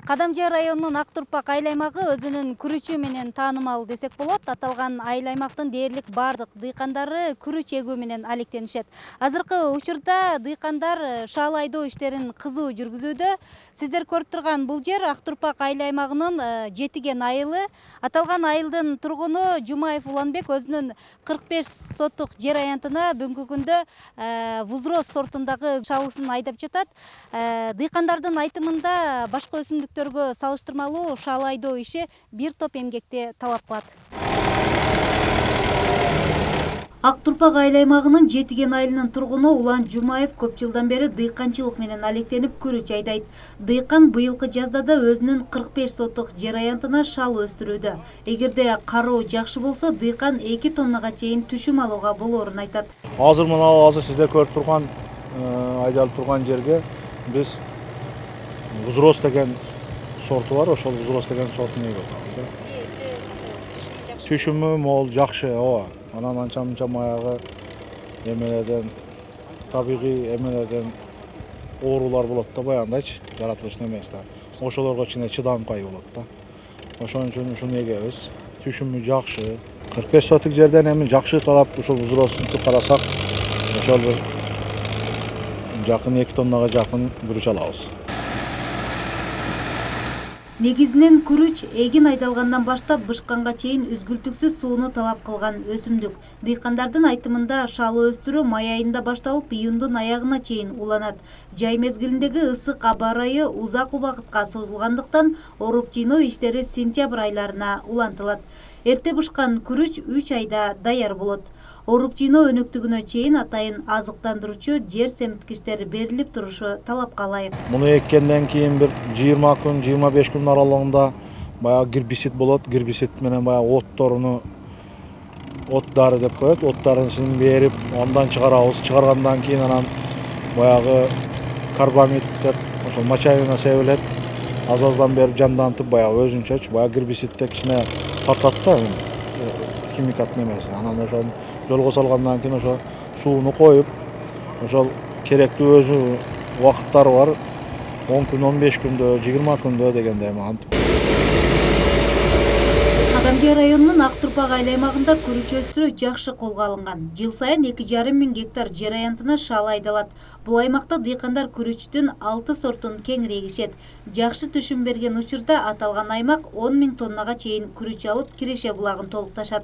Кадамжай районунун Ак Турпак айыл аймагы өзүнүн күрүчү менен таанымал десек болот. Аталган айыл аймактын дээрлик бардык дыйкандары күрүч эгүү менен алектенишет. Азыркы учурда дыйкандар шаал айдоо иштерин кызуу жүргүзүүдө. Сиздер көрүп турган бул жер Ак Турпак айыл аймагынын Жетиген айылы. Аталган айылдын тургуну Жумаев Уланбек өзүнүн 45 соттук жер аянтына бүгүнкү күндө вузроз сортундагы шалысын айдап жатат. Дыйкандардын айтымында башка өсүмдүктөргө салыштырмалуу шаал айдоо иши бир топ эмгекти талап кылат. Ак Турпак айыл аймагынын Жетиген айылынын тургуну Улан Жумаев көп жылдан бери дыйканчылык менен алектенип күрүч айдайт. Дыйкан быйылкы жазда да өзүнүн 45 соттук жер аянтына шал өстүрүүдө. Эгерде кароо жакшы болсо, дыйкан 2 тоннага чейин түшүм алууга болоорун айтат. Азыр сиздер көрүп турган айдалып турган жерге биз вузроз деген сорту бар, ошол вузроз деген сортун эгип. Түшүмү мол, жакшы, ооба. Анан анча-мынча маягы эмелерден, табигый эмелерден оорулар болот да, баягындайчы, жаратылыштын эмеси да. Ошолорго кичине чыдамкай болот да. Ошон үчүн ушуну эгебиз. Түшүмү жакшы. 45 сотук жерден эми жакшы карап, ушул вузрозду карасак, ошол бир жакын 2 тоннага жакын күрүч алабыз. Негизинен күрүч эгин айдалгандан баштап бышканга чейин үзгүлтүксүз сууну талап кылган өсүмдүк. Дыйкандардын айтымында шалы өстүрүү май айында башталып, июндун аягына чейин уланат. Жай мезгилиндеги ысык аба ырайы узак убакытка созулгандыктан орук жыйноо иштери сентябрь айларына улантылат. Эрте бышкан күрүч 3 айда даяр болот. Орук жыйноо өнөктүгүнө чейин атайын азыктандыруучу жер семиткичтер берилип турушу талапка ылайык. Муну эккенден кийин бир 20 күн, 25 күн аралыгында баягы гербицид болот. Гербицид менен баягы от дары деп коет. Оттарын берип, андан чыгарабыз. Чыгаргандан кийин анан баягы карбамид деп ошол мочалина себилет. Аз-аздан берип жандантып баягы өзүнчөчү баягы гербицидте кичине тартат да химикат немеси. Анан ошол жолго салгандан кийин ошо сууну коюп, ошол керектүү өзү убакыттары бар. 10 күн, 15 күндө, 20 күндө дегендей антип. Кадамжай районунун Ак Турпак айыл аймагында күрүч өстүрүү жакшы колго алынган. Жыл сайын 2,5 миң гектар жер аянтына шал айдалат. Бул аймакта дыйкандар күрүчтүн 6 сортун кеңири эгишет. Жакшы түшүм берген учурда аталган аймак 10 миң тоннага чейин күрүч алып, Киреше булагын толукташат.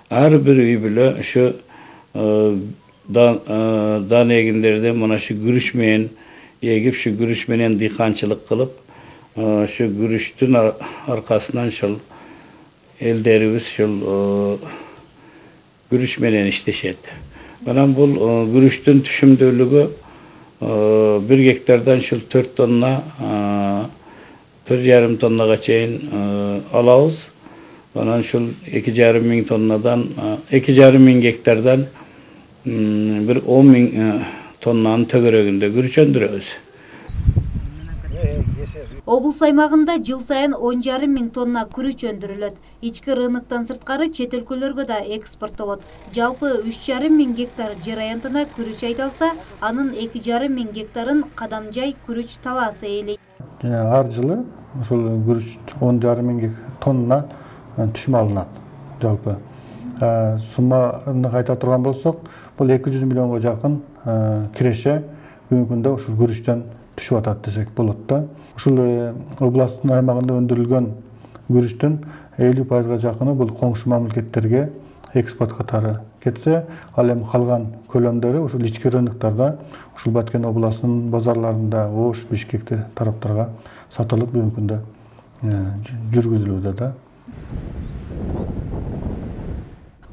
Ар бир үй бүлө ушу дан эгиндерде мына ушу күрүч менен эгип, ушу күрүч менен дыйканчылык кылып, ушу күрүчтүн аркасынан ушул элдерибиз ушул күрүч менен иштешет. Анан бул күрүчтүн түшүмдүүлүгү 1 гектардан ушул 4 тонна, 4,5 тоннага чейин алабыз. Анан ушул 2,5 миң тоннадан, 2,5 миң гектардан бир 10 миң тоннанын төгөрөгүндө күрүч өндүрөбүз. Облус аймагында жыл сайын 10,5 миң тонна күрүч өндүрүлөт. Ички рыноктон сырткары чет өлкөлөргө да экспорттолот. Жалпы 3,5 миң гектар жер аянтына күрүч айдалса, анын 2,5 миң гектарын Кадамжай күрүч талаасы ээлейт. Ар жылы ушул күрүч 10,5 миң тонна түшүм алынат жалпы. Сумманы айта турган болсок, бул 200 миллионго жакын Киреше бүгүнкү күндө ушул күрүчтөн түшүп атат десек болот да. Ушул областтын аймагында өндүрүлгөн күрүчтүн 50% жакыны бул коңшу мамлекеттерге экспорт катары кетсе, ал эми калган көлөмдөрү ушул ички рыноктарда, ушул Баткен областынын базарларында, Ош, Бишкек тараптарга сатылып бүгүнкү күндө жүргүзүлүүдө да.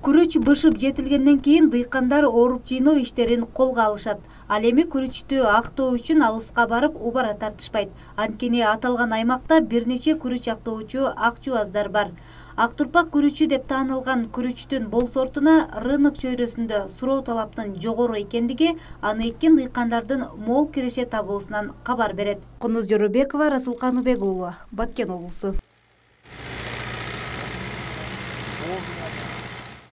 Күрүч бышып жетилгенден кийин дыйкандар орук жыйноо иштерин колго алышат. Ал эми күрүчтү актоо үчүн алыска барып убара тартышпайт. Анткени аталган аймакта бир нече күрүч актоочу акчубаздар бар. Ак Турпак күрүчү деп таанылган күрүчтүн бул сортуна рынок чөйрөсүндө суроо талаптын жогору экендиги аны эккен дыйкандардын мол киреше табуусунан кабар берет. Кундуз Жорубекова, Расул Каныбек уулу, Баткен облусу.